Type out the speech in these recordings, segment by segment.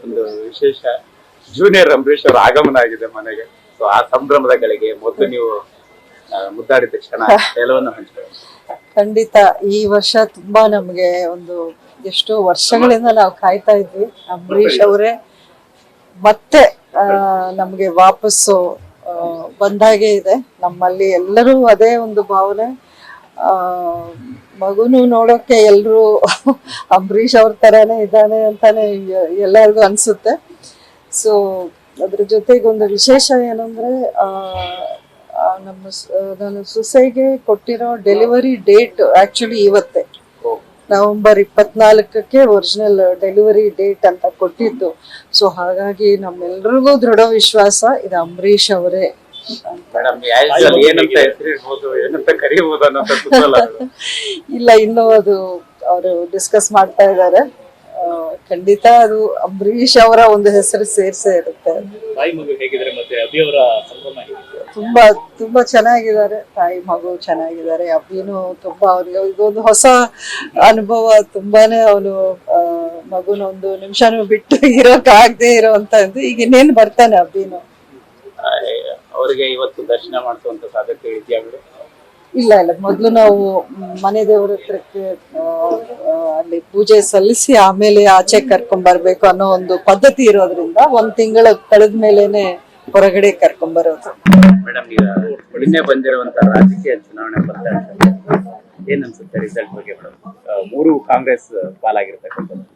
ಒಂದು ವಿಶೇಷ ಜೂನಿಯರ್ ಅಂಬರೀಶ್ ಅವರ ಆಗಮನ ಆಗಿದೆ ಮನೆಗೆ. ಸೊ ಆ ಸಂಭ್ರಮದ ಗಳಿಗೆ ಮೊದಲು ನೀವು ಮುದ್ದಾಡಿದ ಕ್ಷಣ ಎಲ್ಲವನ್ನು ಹಂಚ್ಕೊಳ್ಳಿ. ಖಂಡಿತ ಈ ವರ್ಷ ತುಂಬಾ ನಮ್ಗೆ ಒಂದು ಎಷ್ಟೋ ವರ್ಷಗಳಿಂದ ನಾವು ಕಾಯ್ತಾ ಇದ್ವಿ. ಅಂಬರೀಶ್ ಅವರೇ ಮತ್ತೆ ನಮ್ಗೆ ವಾಪಸ್ಸು ಬಂದಾಗೆ ಇದೆ. ನಮ್ಮಲ್ಲಿ ಎಲ್ಲರೂ ಅದೇ ಒಂದು ಭಾವನೆ. ಮಗುನು ನೋಡೋಕೆ ಎಲ್ರು ಅಂಬರೀಶ್ ಅವ್ರ ತರಾನೇ ಇದ್ದಾನೆ ಅಂತಾನೆ ಎಲ್ಲರಿಗೂ ಅನ್ಸುತ್ತೆ. ಸೊ ಅದ್ರ ಜೊತೆಗೆ ಒಂದು ವಿಶೇಷ ಏನಂದ್ರೆ ನನ್ನ ಸೊಸೆಗೆ ಕೊಟ್ಟಿರೋ ಡೆಲಿವರಿ ಡೇಟ್ ಆಕ್ಚುಲಿ ಇವತ್ತೇ, ನವೆಂಬರ್ 24ಕ್ಕೆ ಒರಿಜಿನಲ್ ಡೆಲಿವರಿ ಡೇಟ್ ಅಂತ ಕೊಟ್ಟಿದ್ದು. ಸೊ ಹಾಗಾಗಿ ನಮ್ಮೆಲ್ರಿಗೂ ದೃಢ ವಿಶ್ವಾಸ ಇದು ಅಂಬರೀಶ್ ಅವರೇ. ಇಲ್ಲ, ಇನ್ನೂ ಅದು ಅವರು ಡಿಸ್ಕಸ್ ಮಾಡ್ತಾ ಇದ್ದಾರೆ. ಖಂಡಿತ ಅದು ಅಂಬರೀಶ್ ಅವರ ಒಂದು ಹೆಸರು ಸೇರ್ಸೇ ಇರುತ್ತೆ. ತುಂಬಾ ತುಂಬಾ ಚೆನ್ನಾಗಿದ್ದಾರೆ. ತಾಯಿ ಮಗು ಚೆನ್ನಾಗಿದ್ದಾರೆ. ಅಭಿನು ತುಂಬಾ ಅವ್ರಿಗೆ ಇದೊಂದು ಹೊಸ ಅನುಭವ. ತುಂಬಾನೇ ಅವನು ಮಗುನ ಒಂದು ನಿಮಿಷನೂ ಬಿಟ್ಟು ಇರೋಕ್ ಆಗದೆ ಇರೋಂತ ಈಗ ಇನ್ನೇನು ಬರ್ತಾನೆ ಅಭಿನು. ಅವರಿಗೆ ಇವತ್ತು ದರ್ಶನ ಮಾಡಿಸುವಂತ ಸಾಧ್ಯತೆ ಇದೆಯಾ? ಇಲ್ಲ, ಮೊದ್ಲು ನಾವು ಮನೆ ದೇವರ ಹತ್ರಕ್ಕೆ ಅಲ್ಲಿ ಪೂಜೆ ಸಲ್ಲಿಸಿ ಆಮೇಲೆ ಆಚೆ ಕರ್ಕೊಂಡ್ ಬರ್ಬೇಕು ಅನ್ನೋ ಒಂದು ಪದ್ಧತಿ ಇರೋದ್ರಿಂದ 1 ತಿಂಗಳ ಕಳೆದ ಮೇಲೆನೆ ಹೊರಗಡೆ ಕರ್ಕೊಂಡ್ ಬರೋದು. ಮೇಡಮ್, ಈಗ ನಿನ್ನೆ ಬಂದಿರುವಂತ ರಾಜಕೀಯ ಚುನಾವಣೆ ಫಲಿತಾಂಶ ಏನ್ ಅನ್ಸುತ್ತೆ ರಿಸಲ್ಟ್ ಬಗ್ಗೆ? ಮೇಡಮ್, 3 ಕಾಂಗ್ರೆಸ್ ಪಾಲಾಗಿರ್ತಕ್ಕಂಥದ್ದು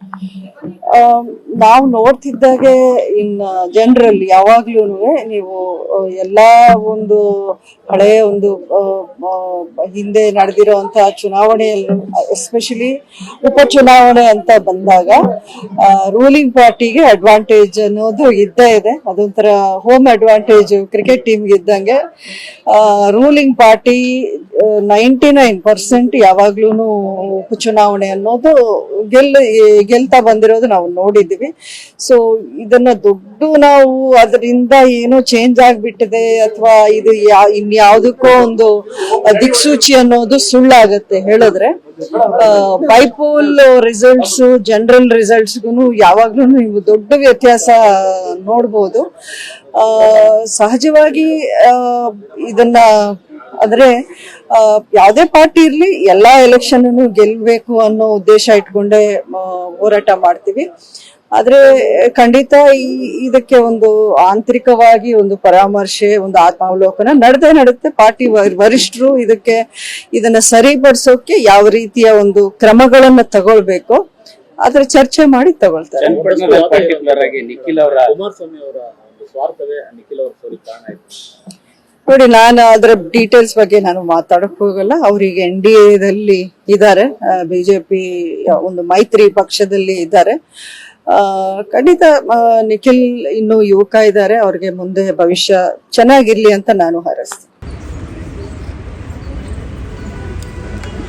ನಾವು ನೋಡ್ತಿದ್ದಾಗೆ ಇನ್ ಜನರಲ್ ಯಾವಾಗ್ಲೂ ನೀವು ಎಲ್ಲಾ ಒಂದು ಹಳೆಯ ಒಂದು ಹಿಂದೆ ನಡೆದಿರುವಂತಹ ಚುನಾವಣೆಯಲ್ಲಿ ಎಸ್ಪೆಷಲಿ ಉಪಚುನಾವಣೆ ಅಂತ ಬಂದಾಗ ರೂಲಿಂಗ್ ಪಾರ್ಟಿಗೆ ಅಡ್ವಾಂಟೇಜ್ ಅನ್ನೋದು ಇದ್ದೇ ಇದೆ. ಅದೊಂಥರ ಹೋಮ್ ಅಡ್ವಾಂಟೇಜ್ ಕ್ರಿಕೆಟ್ ಟೀಮ್ಗೆ ಇದ್ದಂಗೆ. ರೂಲಿಂಗ್ ಪಾರ್ಟಿ 99% ಯಾವಾಗ್ಲೂ ಉಪಚುನಾವಣೆ ಅನ್ನೋದು ಗೆಲ್ತಾ ಬಂದಿರೋದು ನಾವು ನೋಡಿದ್ದೀವಿ. ಸೊ ಇದನ್ನ ನಾವು ಅದರಿಂದ ಏನೋ ಚೇಂಜ್ ಆಗ್ಬಿಟ್ಟಿದೆ ಅಥವಾ ಇದು ಇನ್ಯಾವುದಕ್ಕೋ ಒಂದು ದಿಕ್ಸೂಚಿ ಅನ್ನೋದು ಸುಳ್ಳಾಗತ್ತೆ ಹೇಳಿದ್ರೆ. ಬೈಪೋಲ್ ರಿಸಲ್ಟ್ಸ್ ಜನರಲ್ ರಿಸಲ್ಟ್ಸ್ಗೂ ಯಾವಾಗ್ಲೂ ನೀವು ದೊಡ್ಡ ವ್ಯತ್ಯಾಸ ನೋಡ್ಬೋದು. ಸಹಜವಾಗಿ ಇದನ್ನ ಅಂದ್ರೆ ಯಾವುದೇ ಪಾರ್ಟಿ ಇರ್ಲಿ ಎಲ್ಲಾ ಎಲೆಕ್ಷನ್ ಗೆಲ್ಬೇಕು ಅನ್ನೋ ಉದ್ದೇಶ ಇಟ್ಕೊಂಡೇ ಹೋರಾಟ ಮಾಡ್ತೀವಿ. ಆದ್ರೆ ಖಂಡಿತ ಇದಕ್ಕೆ ಒಂದು ಆಂತರಿಕವಾಗಿ ಒಂದು ಪರಾಮರ್ಶೆ, ಒಂದು ಆತ್ಮಾವಲೋಕನ ನಡೆಯುತ್ತೆ. ಪಾರ್ಟಿ ವರಿಷ್ಠರು ಇದನ್ನ ಸರಿಪಡಿಸೋಕೆ ಯಾವ ರೀತಿಯ ಒಂದು ಕ್ರಮಗಳನ್ನ ತಗೊಳ್ಬೇಕು ಅದ್ರ ಚರ್ಚೆ ಮಾಡಿ ತಗೊಳ್ತಾರೆ. ನೋಡಿ, ನಾನು ಅದರ ಡೀಟೇಲ್ಸ್ ಬಗ್ಗೆ ನಾನು ಮಾತಾಡಕ್ ಹೋಗಲ್ಲ. ಅವ್ರಿಗೆ NDAದಲ್ಲಿ ಇದ್ದಾರೆ, ಬಿಜೆಪಿ ಒಂದು ಮೈತ್ರಿ ಪಕ್ಷದಲ್ಲಿ ಇದ್ದಾರೆ. ಖಂಡಿತ ನಿಖಿಲ್ ಇನ್ನೂ ಯುವಕ ಇದ್ದಾರೆ. ಅವ್ರಿಗೆ ಮುಂದೆ ಭವಿಷ್ಯ ಚೆನ್ನಾಗಿರ್ಲಿ ಅಂತ ನಾನು ಹಾರೈಸ್ತೀನಿ.